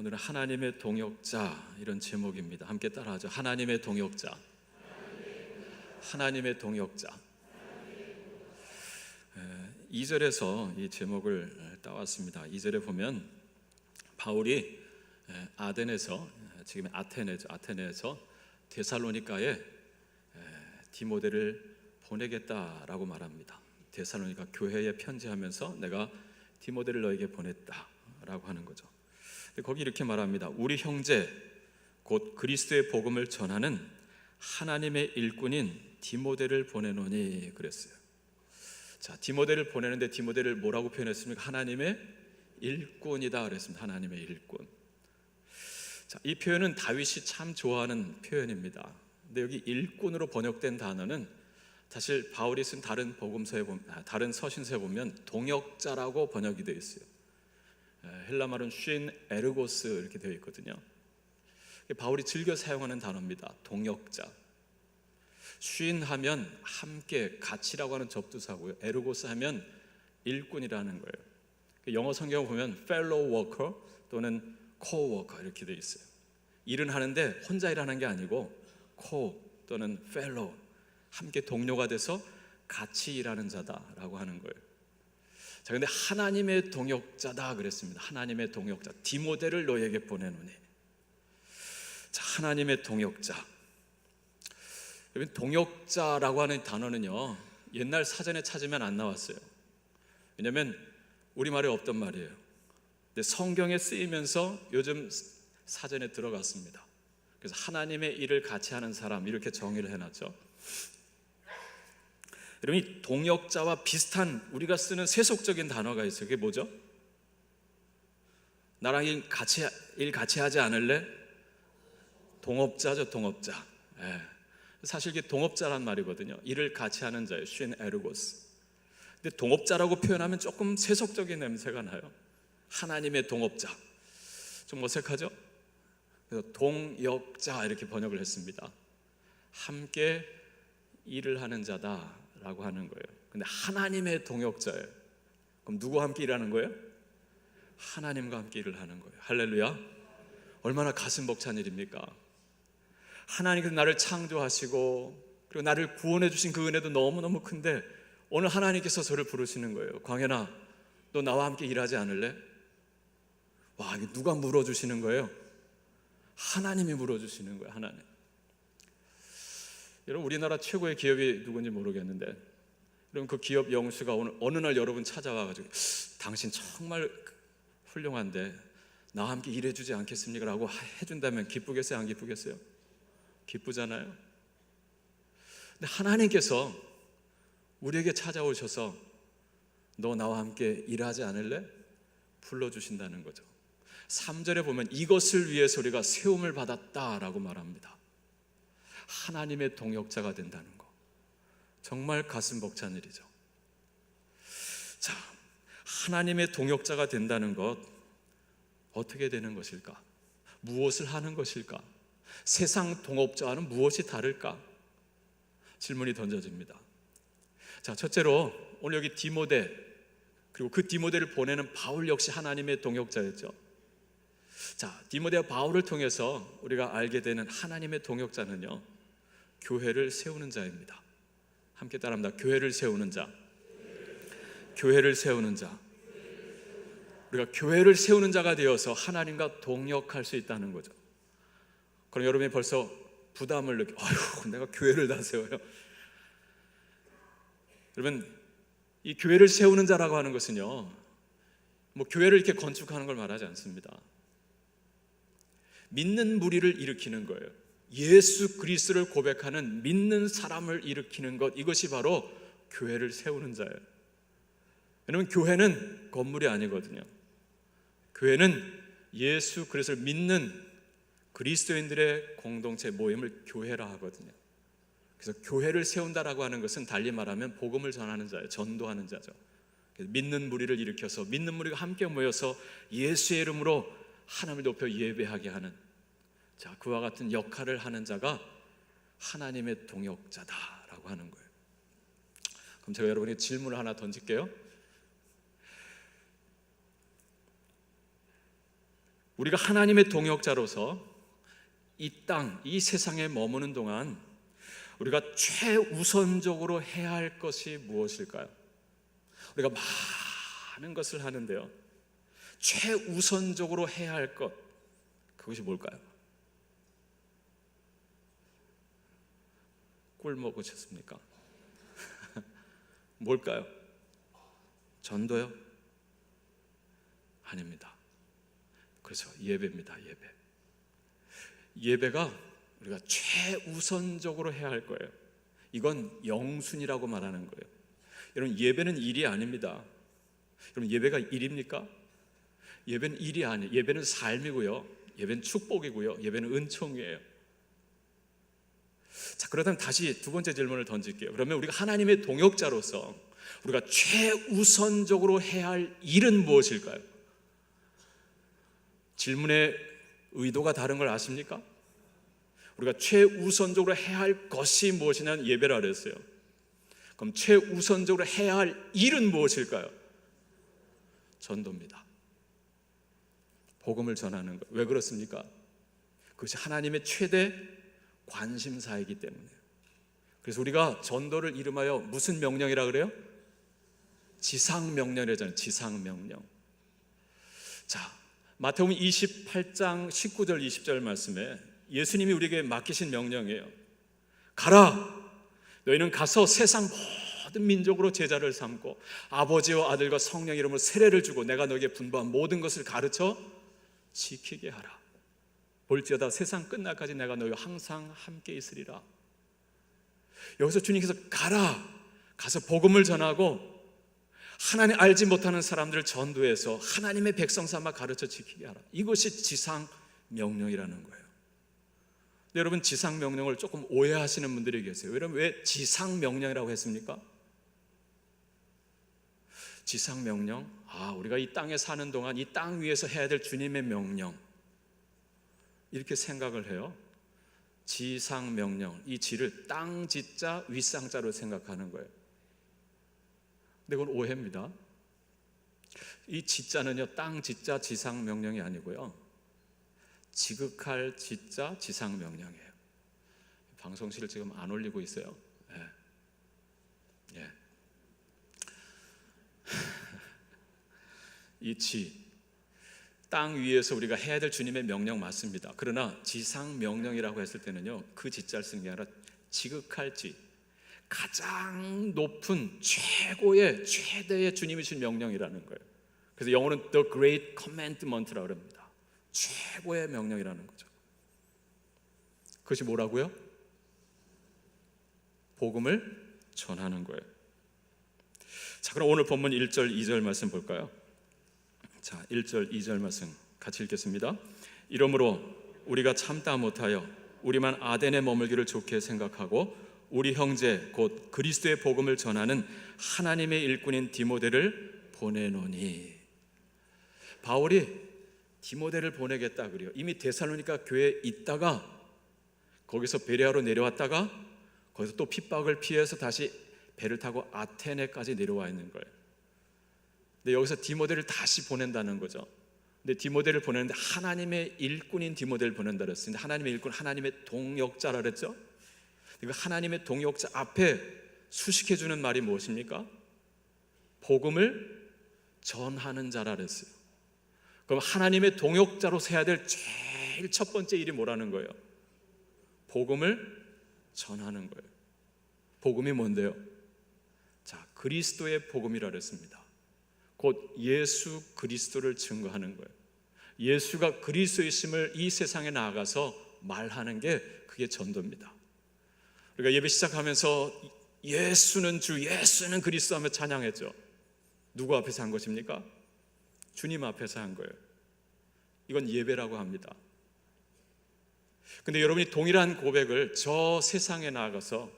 오늘은 하나님의 동역자, 이런 제목입니다. 함께 따라하죠. 하나님의 동역자. 하나님의 동역자. 2절에서 이 제목을 따왔습니다. 2절에 보면 바울이 아덴에서, 지금 아테네에서 데살로니가에 디모데를 보내겠다라고 말합니다. 데살로니가 교회에 편지하면서 내가 디모데를 너에게 보냈다라고 하는 거죠. 거기 이렇게 말합니다. 우리 형제 곧 그리스도의 복음을 전하는 하나님의 일꾼인 디모데를 보내노니 그랬어요. 자, 디모데를 보내는데 디모데를 뭐라고 표현했습니까? 하나님의 일꾼이다 그랬습니다. 하나님의 일꾼. 자, 이 표현은 다윗이 참 좋아하는 표현입니다. 근데 여기 일꾼으로 번역된 단어는 사실 바울이 쓴 다른 다른 서신서에 보면 동역자라고 번역이 되어 있어요. 헬라 말은 쉰 에르고스 이렇게 되어 있거든요. 바울이 즐겨 사용하는 단어입니다. 동역자. 쉰 하면 함께, 같이라고 하는 접두사고요. 에르고스 하면 일꾼이라는 거예요. 영어 성경을 보면 fellow worker 또는 co-worker 이렇게 되어 있어요. 일은 하는데 혼자 일하는 게 아니고 co 또는 fellow, 함께 동료가 돼서 같이 일하는 자다라고 하는 거예요. 자, 근데 하나님의 동역자다 그랬습니다. 하나님의 동역자. 디모데를 너에게 보내노니. 자, 하나님의 동역자. 여러분, 동역자라고 하는 단어는요, 옛날 사전에 찾으면 안 나왔어요. 왜냐하면 우리말에 없던 말이에요. 근데 성경에 쓰이면서 요즘 사전에 들어갔습니다. 그래서 하나님의 일을 같이 하는 사람, 이렇게 정의를 해놨죠. 여러분, 이 동역자와 비슷한 우리가 쓰는 세속적인 단어가 있어요. 그게 뭐죠? 나랑 일 같이 하지 않을래? 동업자죠, 동업자. 사실 이게 동업자란 말이거든요. 일을 같이 하는 자예요. 쉰 에르고스. 근데 동업자라고 표현하면 조금 세속적인 냄새가 나요. 하나님의 동업자. 좀 어색하죠? 그래서 동역자 이렇게 번역을 했습니다. 함께 일을 하는 자다라고 하는 거예요. 근데 하나님의 동역자예요. 그럼 누구와 함께 일하는 거예요? 하나님과 함께 일을 하는 거예요. 할렐루야. 얼마나 가슴 벅찬 일입니까? 하나님께서 나를 창조하시고 그리고 나를 구원해 주신 그 은혜도 너무너무 큰데 오늘 하나님께서 저를 부르시는 거예요. 광현아, 너 나와 함께 일하지 않을래? 와, 이게 누가 물어주시는 거예요? 하나님이 물어주시는 거예요. 하나님. 여러분, 우리나라 최고의 기업이 누군지 모르겠는데, 여러분, 그 기업 영수가 어느 날 여러분 찾아와가지고 당신 정말 훌륭한데 나와 함께 일해주지 않겠습니까? 라고 해준다면 기쁘겠어요? 안 기쁘겠어요? 기쁘잖아요. 근데 하나님께서 우리에게 찾아오셔서 너 나와 함께 일하지 않을래? 불러주신다는 거죠. 3절에 보면 이것을 위해서 우리가 세움을 받았다라고 말합니다. 하나님의 동역자가 된다는 거, 정말 가슴 벅찬 일이죠. 자, 하나님의 동역자가 된다는 것, 어떻게 되는 것일까? 무엇을 하는 것일까? 세상 동업자와는 무엇이 다를까? 질문이 던져집니다. 자, 첫째로 오늘 여기 디모데, 그리고 그 디모데를 보내는 바울 역시 하나님의 동역자였죠. 자, 디모데와 바울을 통해서 우리가 알게 되는 하나님의 동역자는요, 교회를 세우는 자입니다. 함께 따라합니다. 교회를 세우는 자. 교회를 세우는 자. 우리가 교회를 세우는 자가 되어서 하나님과 동역할 수 있다는 거죠. 그럼 여러분이 벌써 부담을 아유, 내가 교회를 다 세워요. 여러분, 이 교회를 세우는 자라고 하는 것은요, 뭐 교회를 이렇게 건축하는 걸 말하지 않습니다. 믿는 무리를 일으키는 거예요. 예수 그리스도를 고백하는 믿는 사람을 일으키는 것, 이것이 바로 교회를 세우는 자예요. 왜냐하면 교회는 건물이 아니거든요. 교회는 예수 그리스도를 믿는 그리스도인들의 공동체 모임을 교회라 하거든요. 그래서 교회를 세운다라고 하는 것은 달리 말하면 복음을 전하는 자예요. 전도하는 자죠. 믿는 무리를 일으켜서 믿는 무리가 함께 모여서 예수의 이름으로 하나님을 높여 예배하게 하는, 자, 그와 같은 역할을 하는 자가 하나님의 동역자다라고 하는 거예요. 그럼 제가 여러분에게 질문을 하나 던질게요. 우리가 하나님의 동역자로서 이 땅, 이 세상에 머무는 동안 우리가 최우선적으로 해야 할 것이 무엇일까요? 우리가 많은 것을 하는데요, 최우선적으로 해야 할 것, 그것이 뭘까요? 꿀 먹으셨습니까? 뭘까요? 전도요? 아닙니다. 그래서 예배입니다. 예배가 우리가 최우선적으로 해야 할 거예요. 이건 영순이라고 말하는 거예요. 여러분, 예배는 일이 아닙니다. 여러분, 예배가 일입니까? 예배는 일이 아니에요. 예배는 삶이고요, 예배는 축복이고요, 예배는 은총이에요. 자, 그렇다면 다시 두 번째 질문을 던질게요. 그러면 우리가 하나님의 동역자로서 우리가 최우선적으로 해야 할 일은 무엇일까요? 질문의 의도가 다른 걸 아십니까? 우리가 최우선적으로 해야 할 것이 무엇이냐는 예배라 그랬어요. 그럼 최우선적으로 해야 할 일은 무엇일까요? 전도입니다. 복음을 전하는 것. 왜 그렇습니까? 그것이 하나님의 최대 관심사이기 때문에. 그래서 우리가 전도를 이름하여 무슨 명령이라 그래요? 지상명령이라잖아요. 지상명령. 자, 마태복음 28장 19절 20절 말씀에 예수님이 우리에게 맡기신 명령이에요. 가라! 너희는 가서 세상 모든 민족으로 제자를 삼고 아버지와 아들과 성령 이름으로 세례를 주고 내가 너에게 분부한 모든 것을 가르쳐 지키게 하라. 볼지어다 세상 끝날까지 내가 너희와 항상 함께 있으리라. 여기서 주님께서 가라, 가서 복음을 전하고 하나님 알지 못하는 사람들을 전도해서 하나님의 백성 삼아 가르쳐 지키게 하라. 이것이 지상 명령이라는 거예요. 근데 여러분, 지상 명령을 조금 오해하시는 분들이 계세요. 여러분, 왜 지상 명령이라고 했습니까? 지상 명령? 우리가 이 땅에 사는 동안 이 땅 위에서 해야 될 주님의 명령, 이렇게 생각을 해요. 지상 명령, 이 지를 땅 지자 윗상자로 생각하는 거예요. 근데 그건 오해입니다. 이 지자는요, 땅 지자 지상 명령이 아니고요, 지극할 지자 지상 명령이에요. 방송실을 지금 안 올리고 있어요. 예. 이 지, 땅 위에서 우리가 해야 될 주님의 명령 맞습니다. 그러나 지상 명령이라고 했을 때는요, 그 지자를 쓰는 게 아니라 지극할 지, 가장 높은 최고의 최대의 주님이 주신 명령이라는 거예요. 그래서 영어는 The Great Commandment라고 합니다. 최고의 명령이라는 거죠. 그것이 뭐라고요? 복음을 전하는 거예요. 자, 그럼 오늘 본문 1절 2절 말씀 볼까요? 자, 1절 2절 말씀 같이 읽겠습니다. 이러므로 우리가 참다 못하여 우리만 아덴에 머물기를 좋게 생각하고 우리 형제 곧 그리스도의 복음을 전하는 하나님의 일꾼인 디모데를 보내노니. 바울이 디모데를 보내겠다 그래요. 이미 데살로니가 교회에 있다가 거기서 베레아로 내려왔다가 거기서 또 핍박을 피해서 다시 배를 타고 아테네까지 내려와 있는 거예요. 근데 여기서 디모데를 다시 보낸다는 거죠. 근데 디모데를 보내는데 하나님의 일꾼인 디모데를 보낸다 그랬어요. 하나님의 일꾼, 하나님의 동역자라 그랬죠. 그러니까 하나님의 동역자 앞에 수식해 주는 말이 무엇입니까? 복음을 전하는 자라 그랬어요. 그럼 하나님의 동역자로 세야 될 제일 첫 번째 일이 뭐라는 거예요? 복음을 전하는 거예요. 복음이 뭔데요? 자, 그리스도의 복음이라 그랬습니다. 곧 예수 그리스도를 증거하는 거예요. 예수가 그리스도이심을 이 세상에 나아가서 말하는 게 그게 전도입니다. 우리가 예배 시작하면서 예수는 주, 예수는 그리스도 하며 찬양했죠. 누구 앞에서 한 것입니까? 주님 앞에서 한 거예요. 이건 예배라고 합니다. 근데 여러분이 동일한 고백을 저 세상에 나가서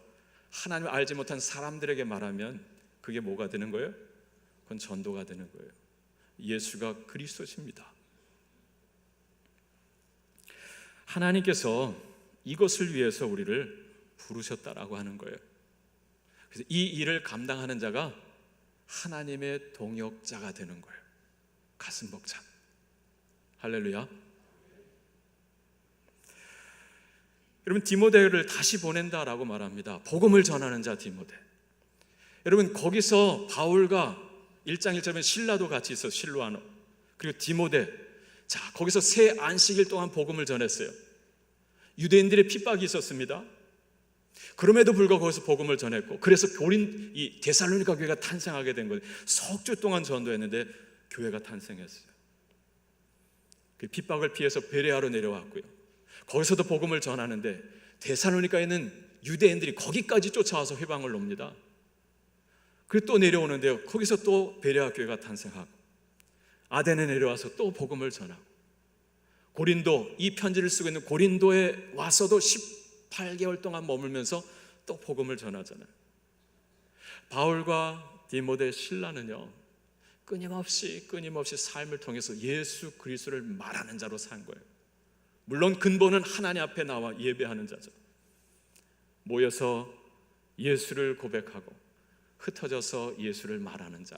하나님을 알지 못한 사람들에게 말하면 그게 뭐가 되는 거예요? 그건 전도가 되는 거예요. 예수가 그리스도십니다. 하나님께서 이것을 위해서 우리를 부르셨다라고 하는 거예요. 그래서 이 일을 감당하는 자가 하나님의 동역자가 되는 거예요. 가슴 벅찬 할렐루야. 여러분, 디모데를 다시 보낸다라고 말합니다. 복음을 전하는 자 디모데. 여러분, 거기서 바울과 1장 1절에 신라도 같이 있어, 실로아노. 그리고 디모데. 자, 거기서 새 안식일 동안 복음을 전했어요. 유대인들의 핍박이 있었습니다. 그럼에도 불구하고 거기서 복음을 전했고, 그래서 이 데살로니가 교회가 탄생하게 된 거예요. 석 주 동안 전도했는데 교회가 탄생했어요. 그 핍박을 피해서 베레아로 내려왔고요. 거기서도 복음을 전하는데 데살로니가에 있는 유대인들이 거기까지 쫓아와서 회방을 놉니다. 그리고 또 내려오는데요, 거기서 또 베레아 교회가 탄생하고, 아덴에 내려와서 또 복음을 전하고, 고린도, 이 편지를 쓰고 있는 고린도에 와서도 18개월 동안 머물면서 또 복음을 전하잖아요. 바울과 디모데, 신라는요, 끊임없이 삶을 통해서 예수 그리스도를 말하는 자로 산 거예요. 물론 근본은 하나님 앞에 나와 예배하는 자죠. 모여서 예수를 고백하고 흩어져서 예수를 말하는 자,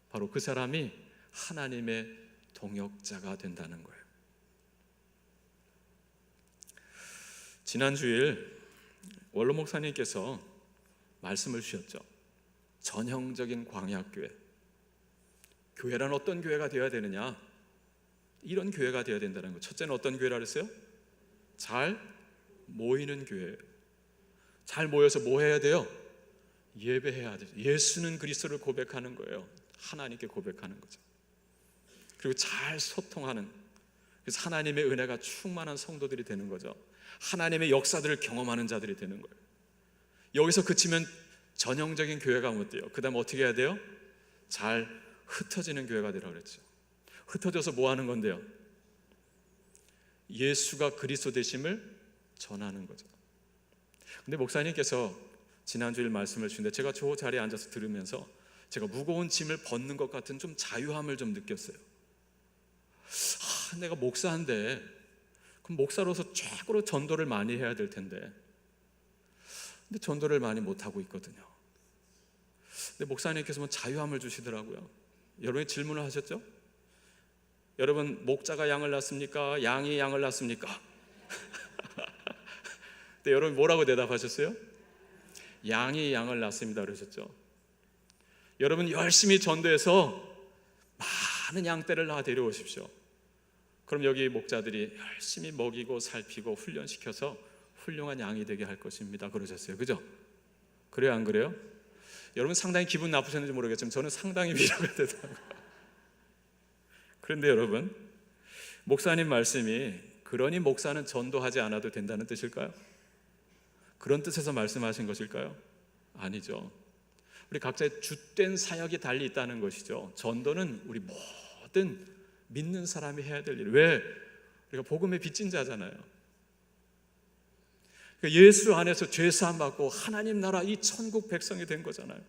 바로 그 사람이 하나님의 동역자가 된다는 거예요. 지난 주일 원로 목사님께서 말씀을 주셨죠. 전형적인 광야교회, 교회란 어떤 교회가 되어야 되느냐, 이런 교회가 되어야 된다는 거. 첫째는 어떤 교회라 그랬어요? 잘 모이는 교회예요. 잘 모여서 뭐 해야 돼요? 예배해야 돼요. 예수는 그리스도를 고백하는 거예요. 하나님께 고백하는 거죠. 그리고 잘 소통하는, 그래서 하나님의 은혜가 충만한 성도들이 되는 거죠. 하나님의 역사들을 경험하는 자들이 되는 거예요. 여기서 그치면 전형적인 교회가 못 돼요. 그 다음 어떻게 해야 돼요? 잘 흩어지는 교회가 되라고 그랬죠. 흩어져서 뭐 하는 건데요? 예수가 그리스도 되심을 전하는 거죠. 근데 목사님께서 지난주일 말씀을 주는데 제가 저 자리에 앉아서 들으면서 제가 무거운 짐을 벗는 것 같은 좀 자유함을 좀 느꼈어요. 내가 목사인데, 그럼 목사로서 최고로 전도를 많이 해야 될 텐데, 근데 전도를 많이 못하고 있거든요. 근데 목사님께서 뭐 자유함을 주시더라고요. 여러분이 질문을 하셨죠? 여러분, 목자가 양을 낳습니까? 양이 양을 낳습니까? 근데 여러분 뭐라고 대답하셨어요? 양이 양을 낳습니다 그러셨죠. 여러분 열심히 전도해서 많은 양떼를 낳아 데려오십시오. 그럼 여기 목자들이 열심히 먹이고 살피고 훈련시켜서 훌륭한 양이 되게 할 것입니다 그러셨어요. 그죠? 그래요, 안 그래요? 여러분 상당히 기분 나쁘셨는지 모르겠지만 저는 상당히 위로가 되더라고요. 그런데 여러분, 목사님 말씀이 그러니 목사는 전도하지 않아도 된다는 뜻일까요? 그런 뜻에서 말씀하신 것일까요? 아니죠. 우리 각자의 주된 사역이 달리 있다는 것이죠. 전도는 우리 모든 믿는 사람이 해야 될 일. 왜? 우리가 복음의 빚진 자잖아요. 예수 안에서 죄사함 받고 하나님 나라 이 천국 백성이 된 거잖아요.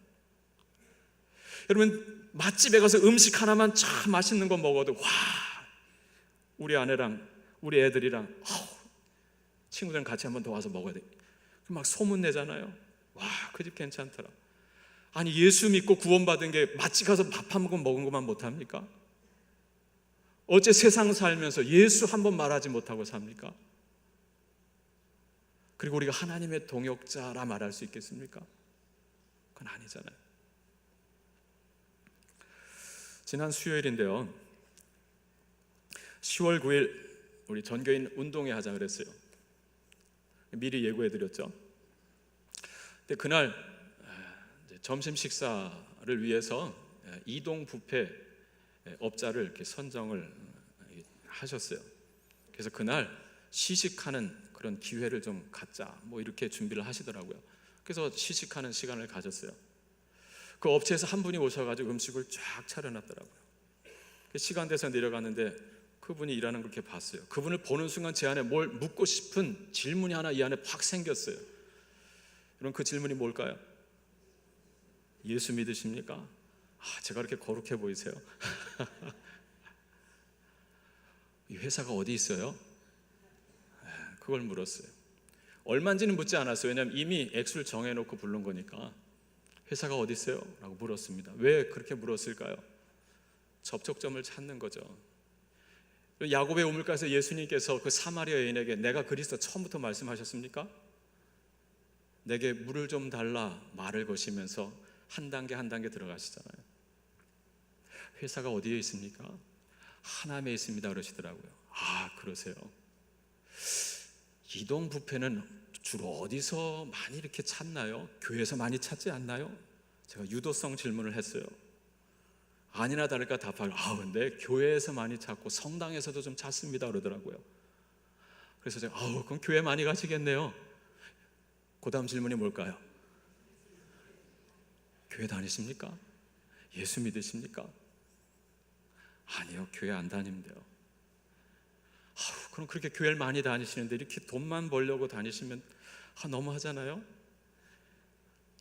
여러분, 맛집에 가서 음식 하나만 참 맛있는 거 먹어도 와, 우리 아내랑 우리 애들이랑 친구들이랑 같이 한번 더 와서 먹어야 돼. 막 소문내잖아요. 와, 그 집 괜찮더라. 아니, 예수 믿고 구원받은 게 맛집 가서 밥 한 모금 먹은 것만 못합니까? 어째 세상 살면서 예수 한 번 말하지 못하고 삽니까? 그리고 우리가 하나님의 동역자라 말할 수 있겠습니까? 그건 아니잖아요. 지난 수요일인데요, 10월 9일 우리 전교인 운동회 하자 그랬어요. 미리 예고해드렸죠. 근데 그날 점심 식사를 위해서 이동 뷔페 업자를 이렇게 선정을 하셨어요. 그래서 그날 시식하는 그런 기회를 좀 갖자, 뭐 이렇게 준비를 하시더라고요. 그래서 시식하는 시간을 가졌어요. 그 업체에서 한 분이 오셔가지고 음식을 쫙 차려놨더라고요. 시간 돼서 내려갔는데 그분이 일하는 걸 이렇게 봤어요. 그분을 보는 순간 제 안에 뭘 묻고 싶은 질문이 하나 이 안에 팍 생겼어요. 여러분, 그 질문이 뭘까요? 예수 믿으십니까? 제가 그렇게 거룩해 보이세요? 이 회사가 어디 있어요? 그걸 물었어요. 얼마인지는 묻지 않았어요. 왜냐하면 이미 액수를 정해놓고 부른 거니까. 회사가 어디 있어요? 라고 물었습니다. 왜 그렇게 물었을까요? 접촉점을 찾는 거죠. 야곱의 우물가에서 예수님께서 그 사마리아 여인에게 내가 그리스도 처음부터 말씀하셨습니까? 내게 물을 좀 달라 말을 거시면서 한 단계 한 단계 들어가시잖아요. 회사가 어디에 있습니까? 하남에 있습니다 그러시더라고요. 아, 그러세요? 이동 뷔페는 주로 어디서 많이 이렇게 찾나요? 교회에서 많이 찾지 않나요? 제가 유도성 질문을 했어요. 아니나 다를까 답하고 근데 교회에서 많이 찾고 성당에서도 좀 찾습니다 그러더라고요. 그래서 제가 그럼 교회 많이 가시겠네요. 그 다음 질문이 뭘까요? 교회 다니십니까? 예수 믿으십니까? 아니요, 교회 안 다닙니다. 그럼 그렇게 교회를 많이 다니시는데 이렇게 돈만 벌려고 다니시면 너무하잖아요.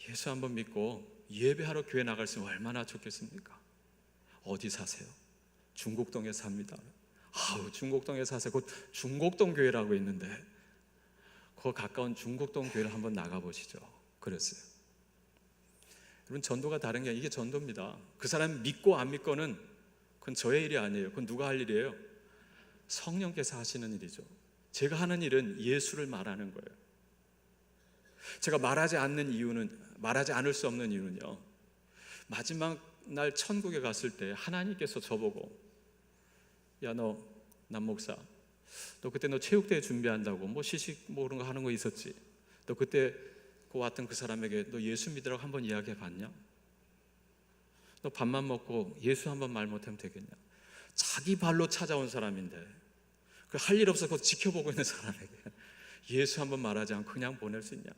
예수 한번 믿고 예배하러 교회 나갈 수 있으면 얼마나 좋겠습니까? 어디 사세요? 중곡동에 삽니다. 중곡동에 사세요. 곧 중곡동 교회라고 있는데 그 가까운 중곡동 교회를 한번 나가보시죠. 그랬어요. 여러분, 전도가 다른 게 이게 전도입니다. 그 사람 믿고 안 믿고는 그건 저의 일이 아니에요. 그건 누가 할 일이에요? 성령께서 하시는 일이죠. 제가 하는 일은 예수를 말하는 거예요. 제가 말하지 않을 수 없는 이유는요, 마지막 날 천국에 갔을 때 하나님께서 저보고 너 남목사, 너 그때 너 체육대회 준비한다고 뭐 시식 뭐 그런 거 하는 거 있었지? 너 그때 그 왔던 그 사람에게 너 예수 믿으라고 한번 이야기해 봤냐? 너 밥만 먹고 예수 한번 말 못하면 되겠냐? 자기 발로 찾아온 사람인데 그 할 일 없어서 지켜보고 있는 사람에게 예수 한번 말하지 않고 그냥 보낼 수 있냐?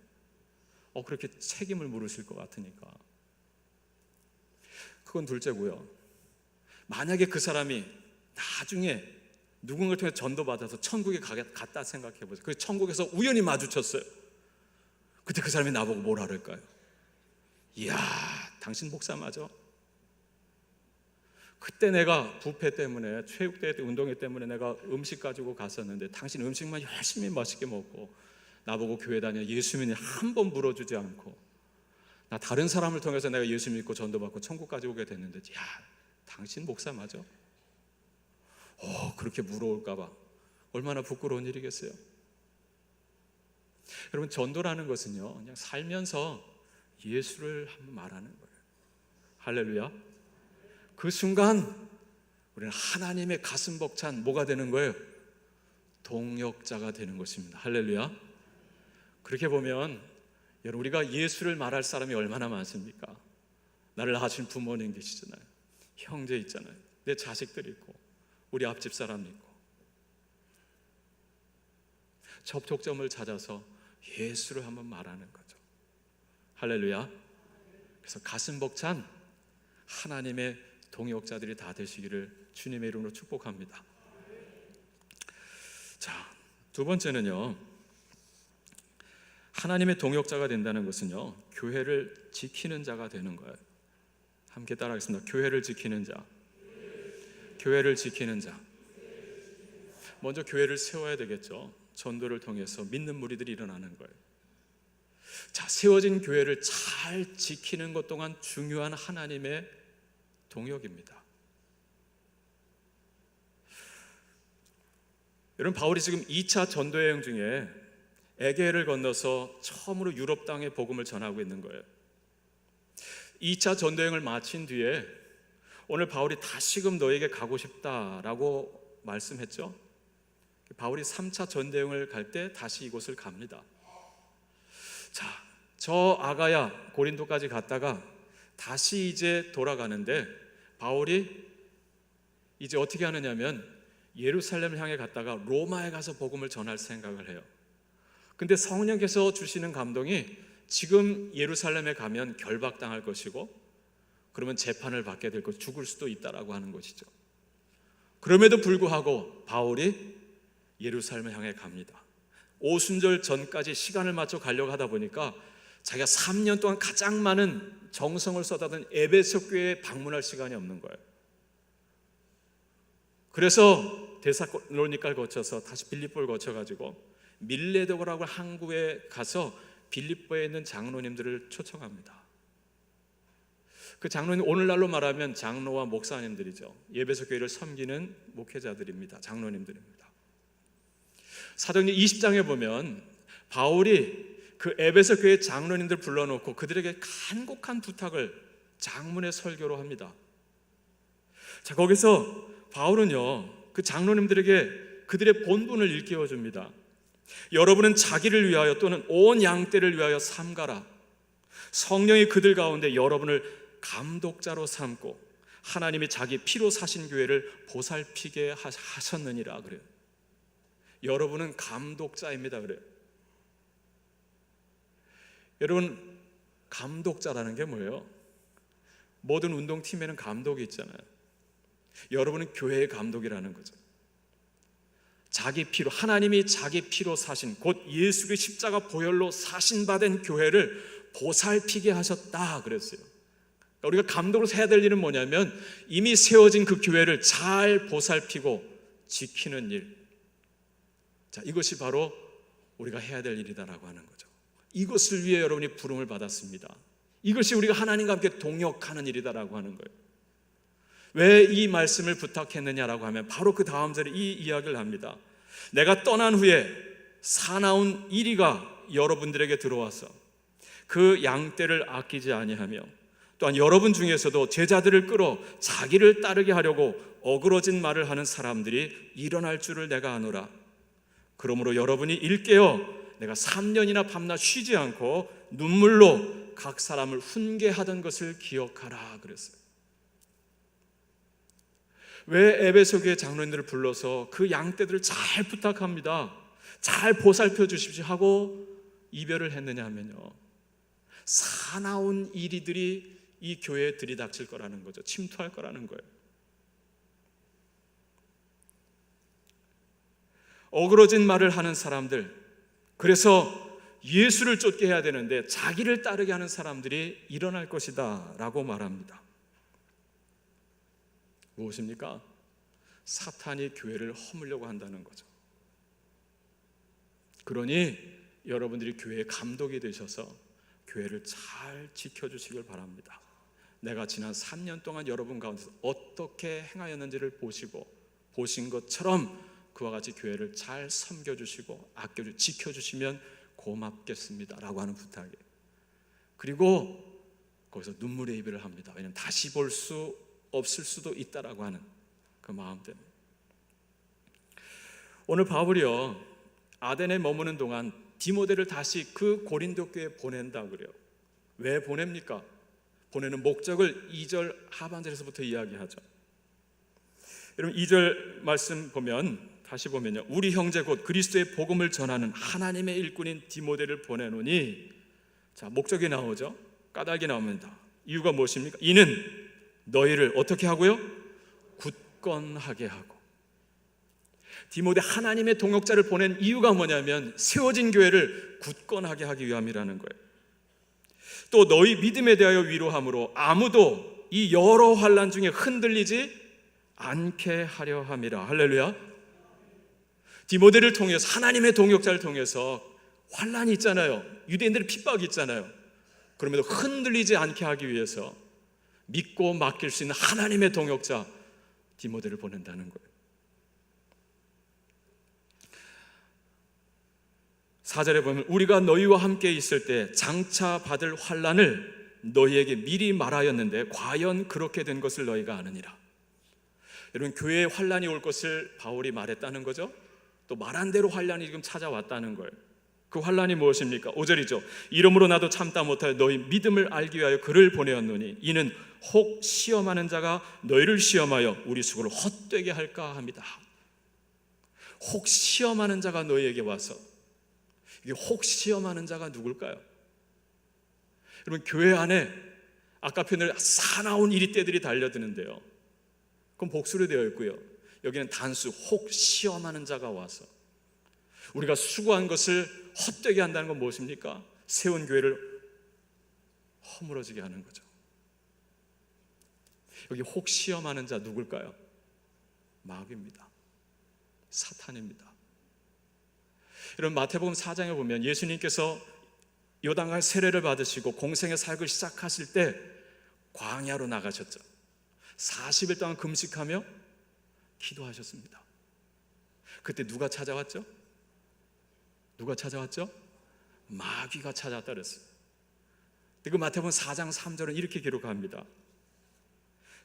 그렇게 책임을 물으실 것 같으니까. 그건 둘째고요. 만약에 그 사람이 나중에 누군가를 통해 전도받아서 천국에 갔다 생각해 보세요. 그 천국에서 우연히 마주쳤어요. 그때 그 사람이 나보고 뭐라 그럴까요? 이야, 당신 목사 맞아? 그때 내가 부패 때문에 체육대회 때 운동회 때문에 내가 음식 가지고 갔었는데 당신 음식만 열심히 맛있게 먹고 나보고 교회 다녀 예수 믿냐 한 번 물어주지 않고 나 다른 사람을 통해서 내가 예수 믿고 전도받고 천국까지 오게 됐는데 야, 당신 목사 맞아? 그렇게 물어올까 봐 얼마나 부끄러운 일이겠어요. 여러분, 전도라는 것은요 그냥 살면서 예수를 한번 말하는 거예요. 할렐루야. 그 순간 우리는 하나님의 가슴 벅찬 뭐가 되는 거예요? 동역자가 되는 것입니다. 할렐루야. 그렇게 보면 여러분, 우리가 예수를 말할 사람이 얼마나 많습니까? 나를 낳으신 부모님 계시잖아요. 형제 있잖아요. 내 자식들 있고 우리 앞집 사람 있고 접촉점을 찾아서 예수를 한번 말하는 거죠. 할렐루야. 그래서 가슴 벅찬 하나님의 동역자들이 다 되시기를 주님의 이름으로 축복합니다. 자, 두 번째는요, 하나님의 동역자가 된다는 것은요, 교회를 지키는 자가 되는 거예요. 함께 따라하겠습니다. 교회를 지키는 자. 교회를 지키는 자. 먼저 교회를 세워야 되겠죠. 전도를 통해서 믿는 무리들이 일어나는 거예요. 자, 세워진 교회를 잘 지키는 것 또한 중요한 하나님의 동역입니다. 여러분, 바울이 지금 2차 전도 여행 중에 에게해를 건너서 처음으로 유럽 땅에 복음을 전하고 있는 거예요. 2차 전도 여행을 마친 뒤에 오늘 바울이 다시금 너에게 가고 싶다라고 말씀했죠. 바울이 3차 전도 여행을 갈 때 다시 이곳을 갑니다. 자, 저 아가야 고린도까지 갔다가 다시 이제 돌아가는데 바울이 이제 어떻게 하느냐면 예루살렘을 향해 갔다가 로마에 가서 복음을 전할 생각을 해요. 근데 성령께서 주시는 감동이 지금 예루살렘에 가면 결박당할 것이고 그러면 재판을 받게 될 것, 죽을 수도 있다라고 하는 것이죠. 그럼에도 불구하고 바울이 예루살렘을 향해 갑니다. 오순절 전까지 시간을 맞춰 가려고 하다 보니까 자기가 3년 동안 가장 많은 정성을 쏟아던 에베소 교회에 방문할 시간이 없는 거예요. 그래서 데살로니가를 거쳐서 다시 빌립보를 거쳐가지고 밀레도라고 항구에 가서 빌립보에 있는 장로님들을 초청합니다. 그 장로님, 오늘날로 말하면 장로와 목사님들이죠. 예배소 교회를 섬기는 목회자들입니다. 장로님들입니다. 사도행전 20장에 보면 바울이 그 에베소 교회 장로님들 불러놓고 그들에게 간곡한 부탁을 장문의 설교로 합니다. 자, 거기서 바울은요, 그 장로님들에게 그들의 본분을 일깨워 줍니다. 여러분은 자기를 위하여 또는 온 양떼를 위하여 삼가라. 성령이 그들 가운데 여러분을 감독자로 삼고 하나님이 자기 피로 사신 교회를 보살피게 하셨느니라 그래요. 여러분은 감독자입니다 그래요. 여러분, 감독자라는 게 뭐예요? 모든 운동팀에는 감독이 있잖아요. 여러분은 교회의 감독이라는 거죠. 자기 피로, 하나님이 자기 피로 사신, 곧 예수의 십자가 보혈로 사신받은 교회를 보살피게 하셨다 그랬어요. 우리가 감독으로서 해야 될 일은 뭐냐면 이미 세워진 그 교회를 잘 보살피고 지키는 일. 자, 이것이 바로 우리가 해야 될 일이다라고 하는 거죠. 이것을 위해 여러분이 부름을 받았습니다. 이것이 우리가 하나님과 함께 동역하는 일이다라고 하는 거예요. 왜 이 말씀을 부탁했느냐라고 하면 바로 그 다음 절에 이 이야기를 합니다. 내가 떠난 후에 사나운 이리가 여러분들에게 들어와서 그 양떼를 아끼지 아니하며 또한 여러분 중에서도 제자들을 끌어 자기를 따르게 하려고 어그러진 말을 하는 사람들이 일어날 줄을 내가 아노라. 그러므로 여러분이 일깨어 내가 3년이나 밤낮 쉬지 않고 눈물로 각 사람을 훈계하던 것을 기억하라 그랬어요. 왜 에베소 교회 장로님들을 불러서 그 양떼들을 잘 부탁합니다. 잘 보살펴 주십시오 하고 이별을 했느냐 하면요, 사나운 이리들이 이 교회에 들이닥칠 거라는 거죠. 침투할 거라는 거예요. 어그러진 말을 하는 사람들, 그래서 예수를 쫓게 해야 되는데 자기를 따르게 하는 사람들이 일어날 것이다 라고 말합니다. 무엇입니까? 사탄이 교회를 허물려고 한다는 거죠. 그러니 여러분들이 교회의 감독이 되셔서 교회를 잘 지켜주시길 바랍니다. 내가 지난 3년 동안 여러분 가운데서 어떻게 행하였는지를 보신 것처럼 그와 같이 교회를 잘 섬겨주시고 아껴주시고 지켜주시면 고맙겠습니다 라고 하는 부탁이에요. 그리고 거기서 눈물의 이별을 합니다. 왜냐하면 다시 볼 수 없을 수도 있다라고 하는 그 마음 때문에. 오늘 바울이요, 아덴에 머무는 동안 디모데를 다시 그 고린도 교회에 보낸다 그래요. 왜 보냅니까? 보내는 목적을 2절 하반절에서부터 이야기하죠. 여러분 2절 말씀 보면, 다시 보면요, 우리 형제 곧 그리스도의 복음을 전하는 하나님의 일꾼인 디모데를 보내노니, 자, 목적이 나오죠. 까닭이 나옵니다. 이유가 무엇입니까? 이는 너희를 어떻게 하고요? 굳건하게 하고. 디모데, 하나님의 동역자를 보낸 이유가 뭐냐면 세워진 교회를 굳건하게 하기 위함이라는 거예요. 또 너희 믿음에 대하여 위로함으로 아무도 이 여러 환난 중에 흔들리지 않게 하려 함이라. 할렐루야. 디모데를 통해서, 하나님의 동역자를 통해서 환난이 있잖아요. 유대인들의 핍박이 있잖아요. 그럼에도 흔들리지 않게 하기 위해서 믿고 맡길 수 있는 하나님의 동역자 디모데를 보낸다는 거예요. 4절에 보면 우리가 너희와 함께 있을 때 장차 받을 환난을 너희에게 미리 말하였는데 과연 그렇게 된 것을 너희가 아느니라. 여러분, 교회에 환난이 올 것을 바울이 말했다는 거죠. 또 말한 대로 환난이 지금 찾아왔다는 거예요. 그 환난이 무엇입니까? 5절이죠. 이러므로 나도 참다 못하여 너희 믿음을 알기 위하여 그를 보내었노니 이는 혹 시험하는 자가 너희를 시험하여 우리 수고를 헛되게 할까 합니다. 혹 시험하는 자가 너희에게 와서, 이게 혹 시험하는 자가 누굴까요? 여러분, 교회 안에 아까 표현을 사나운 이리떼들이 달려드는데요, 그건 복수로 되어 있고요, 여기는 단수 혹 시험하는 자가 와서 우리가 수고한 것을 헛되게 한다는 건 무엇입니까? 세운 교회를 허물어지게 하는 거죠. 여기 혹 시험하는 자 누굴까요? 마귀입니다. 사탄입니다. 여러분, 마태복음 4장에 보면 예수님께서 요단강 세례를 받으시고 공생의 사역을 시작하실 때 광야로 나가셨죠. 40일 동안 금식하며 기도하셨습니다. 그때 누가 찾아왔죠? 누가 찾아왔죠? 마귀가 찾아왔다 그랬어요. 그 마태복음 4장 3절은 이렇게 기록합니다.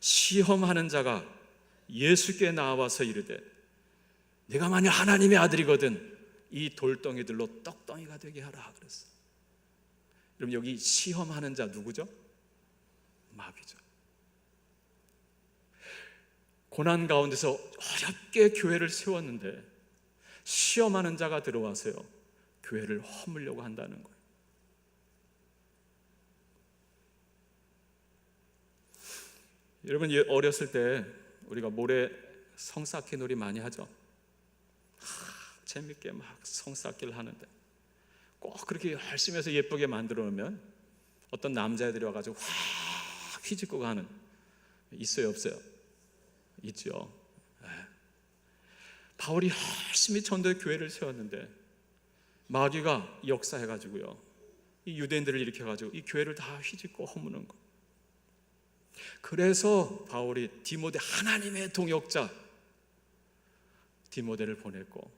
시험하는 자가 예수께 나와서 이르되 내가 만약 하나님의 아들이거든 이 돌덩이들로 떡덩이가 되게 하라 그랬어요. 그럼 여기 시험하는 자 누구죠? 마귀죠. 고난 가운데서 어렵게 교회를 세웠는데 시험하는 자가 들어와서요 교회를 허물려고 한다는 거예요. 여러분 어렸을 때 우리가 모래 성쌓기 놀이 많이 하죠. 재밌게 막 성쌓기를 하는데 꼭 그렇게 열심히 해서 예쁘게 만들어 놓으면 어떤 남자애들이 와가지고 확 휘짓고 가는, 있어요 없어요? 있죠. 바울이 열심히 전도의 교회를 세웠는데 마귀가 역사해가지고요 이 유대인들을 일으켜가지고 이 교회를 다 휘짓고 허무는 거. 그래서 바울이 디모데, 하나님의 동역자 디모데를 보냈고,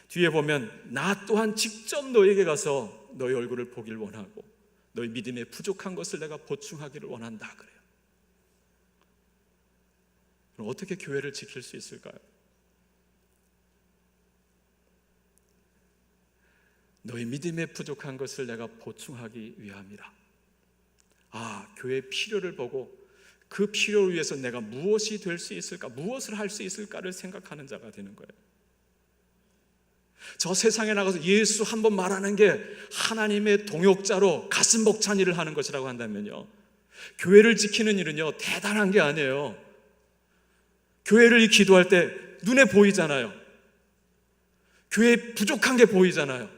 뒤에 보면 나 또한 직접 너에게 가서 너희 얼굴을 보길 원하고 너희 믿음에 부족한 것을 내가 보충하기를 원한다 그래요. 그럼 어떻게 교회를 지킬 수 있을까요? 너희 믿음에 부족한 것을 내가 보충하기 위함이라. 교회의 필요를 보고 그 필요를 위해서 내가 무엇이 될 수 있을까, 무엇을 할 수 있을까를 생각하는 자가 되는 거예요. 저 세상에 나가서 예수 한번 말하는 게 하나님의 동역자로 가슴 벅찬 일을 하는 것이라고 한다면요, 교회를 지키는 일은요 대단한 게 아니에요. 교회를 기도할 때 눈에 보이잖아요. 교회에 부족한 게 보이잖아요.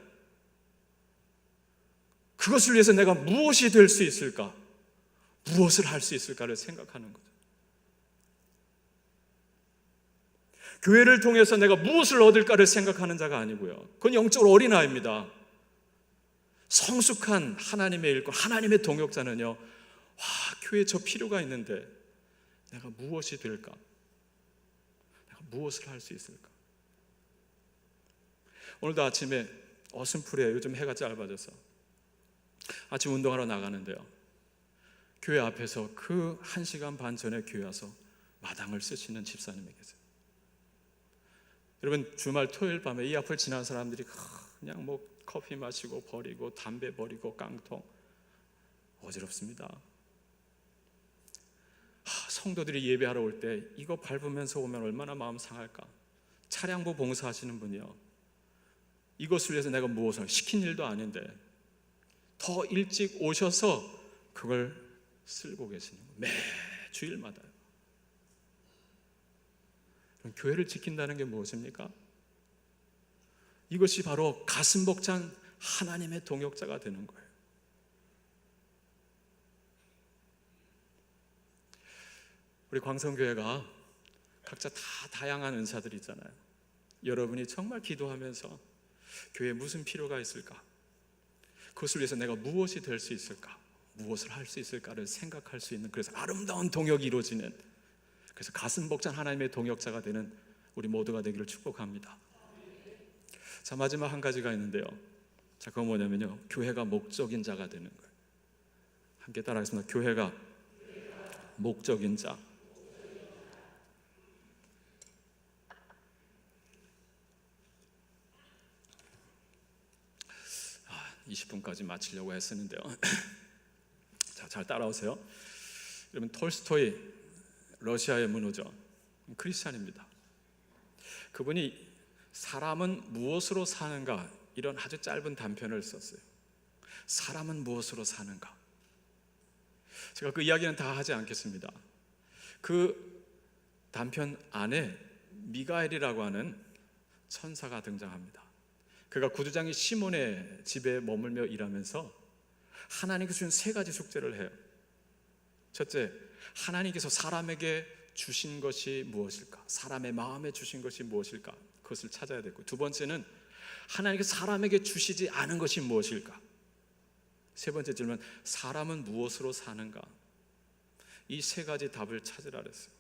그것을 위해서 내가 무엇이 될 수 있을까, 무엇을 할 수 있을까를 생각하는 거죠. 교회를 통해서 내가 무엇을 얻을까를 생각하는 자가 아니고요, 그건 영적으로 어린아이입니다. 성숙한 하나님의 일꾼, 하나님의 동역자는요, 교회에 저 필요가 있는데 내가 무엇이 될까, 내가 무엇을 할 수 있을까. 오늘도 아침에 어슴푸레, 요즘 해가 짧아져서 아침 운동하러 나가는데요, 교회 앞에서 그 1시간 반 전에 교회 와서 마당을 쓰시는 집사님이 계세요. 여러분, 주말 토요일 밤에 이 앞을 지나는 사람들이 그냥 뭐 커피 마시고 버리고 담배 버리고 깡통, 어지럽습니다. 성도들이 예배하러 올 때 이거 밟으면서 오면 얼마나 마음 상할까. 차량부 봉사하시는 분이요, 이것을 위해서 내가 무엇을 시킨 일도 아닌데 더 일찍 오셔서 그걸 쓸고 계시는 거예요. 매 주일마다요. 그럼 교회를 지킨다는 게 무엇입니까? 이것이 바로 가슴 벅찬 하나님의 동역자가 되는 거예요. 우리 광성교회가 각자 다 다양한 은사들이 있잖아요. 여러분이 정말 기도하면서 교회에 무슨 필요가 있을까, 그것을 위해서 내가 무엇이 될 수 있을까, 무엇을 할 수 있을까를 생각할 수 있는, 그래서 아름다운 동역이 이루어지는, 그래서 가슴 벅찬 하나님의 동역자가 되는 우리 모두가 되기를 축복합니다. 자, 마지막 한 가지가 있는데요, 자, 그건 뭐냐면요, 교회가 목적인 자가 되는 거예요. 함께 따라하겠습니다. 교회가 목적인 자. 20분까지 마치려고 했었는데요. 자, 잘 따라오세요. 여러분, 톨스토이, 러시아의 문호죠, 크리스찬입니다. 그분이 사람은 무엇으로 사는가, 이런 아주 짧은 단편을 썼어요. 사람은 무엇으로 사는가. 제가 그 이야기는 다 하지 않겠습니다. 그 단편 안에 미가엘이라고 하는 천사가 등장합니다. 그가 구두장이 시몬의 집에 머물며 일하면서 하나님께서 주신 3가지 숙제를 해요. 첫째, 하나님께서 사람에게 주신 것이 무엇일까, 사람의 마음에 주신 것이 무엇일까, 그것을 찾아야 되고, 두 번째는 하나님께서 사람에게 주시지 않은 것이 무엇일까. 세 번째 질문, 사람은 무엇으로 사는가. 이 세 가지 답을 찾으라 그랬어요.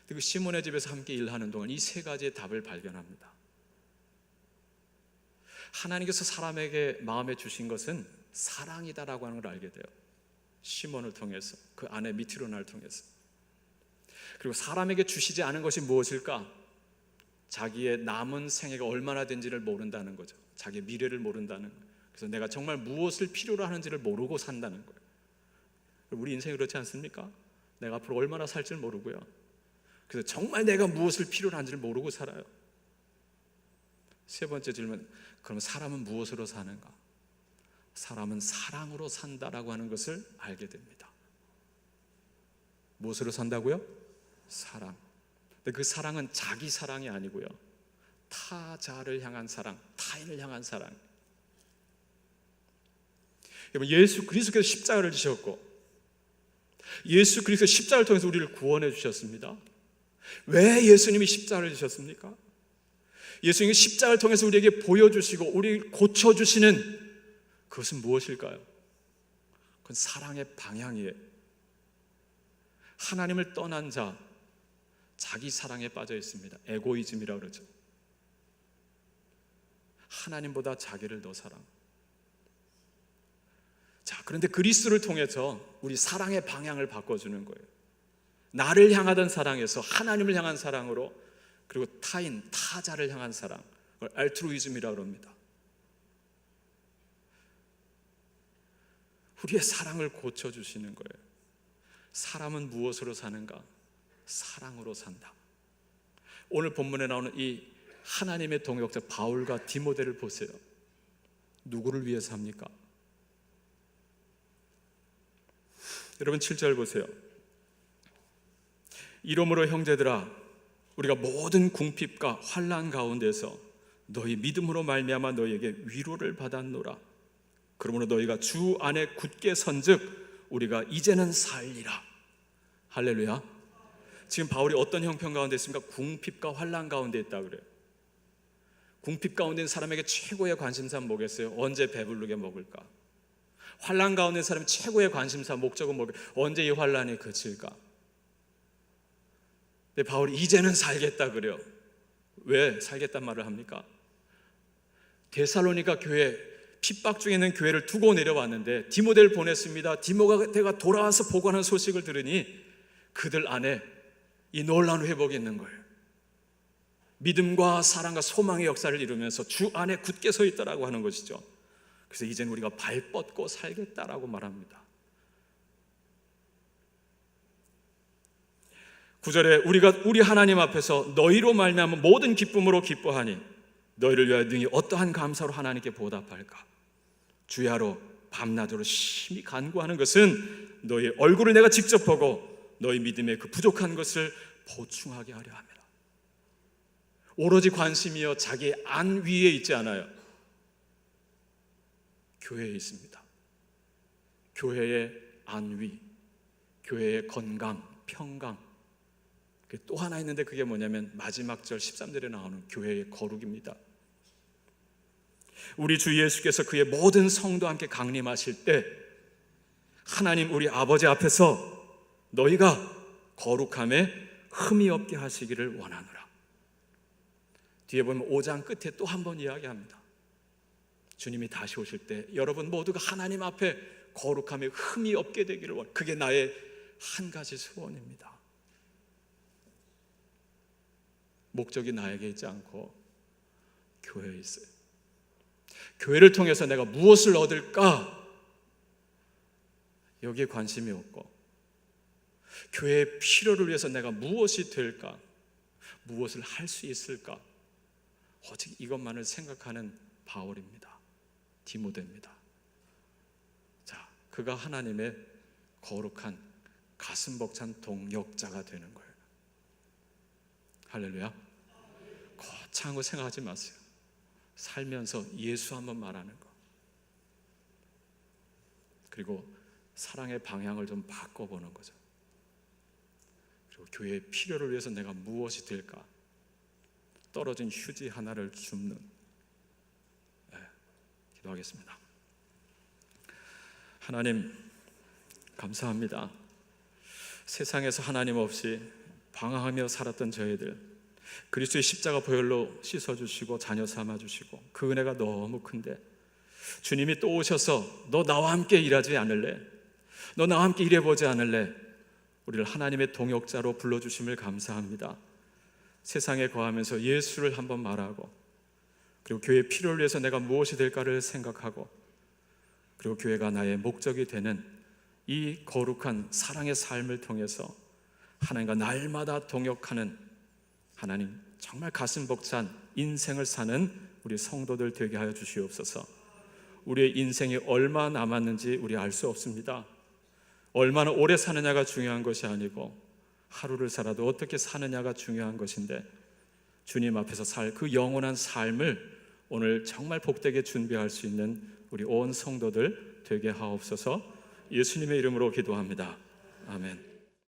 그리고 시몬의 집에서 함께 일하는 동안 이 세 가지의 답을 발견합니다. 하나님께서 사람에게 마음에 주신 것은 사랑이다라고 하는 걸 알게 돼요. 시몬을 통해서, 그 아내 미트로나를 통해서. 그리고 사람에게 주시지 않은 것이 무엇일까? 자기의 남은 생애가 얼마나 된지를 모른다는 거죠. 자기의 미래를 모른다는 거예요. 그래서 내가 정말 무엇을 필요로 하는지를 모르고 산다는 거예요. 우리 인생이 그렇지 않습니까? 내가 앞으로 얼마나 살지를 모르고요. 그래서 정말 내가 무엇을 필요로 하는지를 모르고 살아요. 세 번째 질문, 그럼 사람은 무엇으로 사는가? 사람은 사랑으로 산다라고 하는 것을 알게 됩니다. 무엇으로 산다고요? 사랑. 근데 그 사랑은 자기 사랑이 아니고요, 타자를 향한 사랑, 타인을 향한 사랑. 여러분, 예수 그리스도께서 십자가를 지셨고 예수 그리스도 십자가를 통해서 우리를 구원해 주셨습니다. 왜 예수님이 십자가를 지셨습니까? 예수님이 십자가를 통해서 우리에게 보여주시고 우리를 고쳐주시는 그것은 무엇일까요? 그건 사랑의 방향이에요. 하나님을 떠난 자, 자기 사랑에 빠져 있습니다. 에고이즘이라고 그러죠. 하나님보다 자기를 더 사랑. 자, 그런데 그리스도를 통해서 우리 사랑의 방향을 바꿔주는 거예요. 나를 향하던 사랑에서 하나님을 향한 사랑으로, 그리고 타인, 타자를 향한 사랑, 그걸 알트루이즘이라고 합니다. 우리의 사랑을 고쳐주시는 거예요. 사람은 무엇으로 사는가? 사랑으로 산다. 오늘 본문에 나오는 이 하나님의 동역자 바울과 디모데를 보세요. 누구를 위해서 합니까? 여러분 7절 보세요. 이러므로 형제들아, 우리가 모든 궁핍과 환난 가운데서 너희 믿음으로 말미암아 너희에게 위로를 받았노라. 그러므로 너희가 주 안에 굳게 선즉 우리가 이제는 살리라. 할렐루야. 지금 바울이 어떤 형편 가운데 있습니까? 궁핍과 환난 가운데 있다 그래요. 궁핍 가운데 있는 사람에게 최고의 관심사는 뭐겠어요? 언제 배부르게 먹을까? 환난 가운데 있는 사람의 최고의 관심사, 목적은 뭐겠어요? 언제 이 환난이 그칠까? 근데 바울이 이제는 살겠다 그래요. 왜 살겠단 말을 합니까? 데살로니가 교회, 핍박 중에 있는 교회를 두고 내려왔는데 디모데를 보냈습니다. 디모데가 돌아와서 보고하는 소식을 들으니 그들 안에 이 놀라운 회복이 있는 거예요. 믿음과 사랑과 소망의 역사를 이루면서 주 안에 굳게 서 있다라고 하는 것이죠. 그래서 이제는 우리가 발 뻗고 살겠다라고 말합니다. 9절에 우리 하나님 앞에서 너희로 말미암아 모든 기쁨으로 기뻐하니 너희를 위하여 능히 어떠한 감사로 하나님께 보답할까? 주야로 밤낮으로 심히 간구하는 것은 너희 얼굴을 내가 직접 보고 너희 믿음의 그 부족한 것을 보충하게 하려 합니다. 오로지 관심이요 자기의 안 위에 있지 않아요. 교회에 있습니다. 교회의 안위, 교회의 건강, 평강. 또 하나 있는데 그게 뭐냐면 마지막 절 13절에 나오는 교회의 거룩입니다. 우리 주 예수께서 그의 모든 성도와 함께 강림하실 때 하나님 우리 아버지 앞에서 너희가 거룩함에 흠이 없게 하시기를 원하노라. 뒤에 보면 5장 끝에 또 한 번 이야기합니다. 주님이 다시 오실 때 여러분 모두가 하나님 앞에 거룩함에 흠이 없게 되기를 원합니다. 그게 나의 한 가지 소원입니다. 목적이 나에게 있지 않고 교회에 있어요. 교회를 통해서 내가 무엇을 얻을까? 여기에 관심이 없고 교회의 필요를 위해서 내가 무엇이 될까? 무엇을 할 수 있을까? 오직 이것만을 생각하는 바울입니다. 디모데입니다. 자, 그가 하나님의 거룩한 가슴 벅찬 동역자가 되는 거예요. 할렐루야. 거창한 거 생각하지 마세요. 살면서 예수 한번 말하는 거, 그리고 사랑의 방향을 좀 바꿔보는 거죠. 그리고 교회의 필요를 위해서 내가 무엇이 될까? 떨어진 휴지 하나를 줍는. 기도하겠습니다. 하나님 감사합니다. 세상에서 하나님 없이 방황하며 살았던 저희들, 그리스도의 십자가 보혈로 씻어주시고 자녀 삼아주시고 그 은혜가 너무 큰데, 주님이 또 오셔서 너 나와 함께 일하지 않을래? 너 나와 함께 일해보지 않을래? 우리를 하나님의 동역자로 불러주심을 감사합니다. 세상에 거하면서 예수를 한번 말하고, 그리고 교회의 필요를 위해서 내가 무엇이 될까를 생각하고, 그리고 교회가 나의 목적이 되는 이 거룩한 사랑의 삶을 통해서 하나님과 날마다 동역하는, 하나님 정말 가슴 벅찬 인생을 사는 우리 성도들 되게 하여 주시옵소서. 우리의 인생이 얼마 남았는지 우리 알 수 없습니다. 얼마나 오래 사느냐가 중요한 것이 아니고 하루를 살아도 어떻게 사느냐가 중요한 것인데, 주님 앞에서 살 그 영원한 삶을 오늘 정말 복되게 준비할 수 있는 우리 온 성도들 되게 하옵소서. 예수님의 이름으로 기도합니다. 아멘.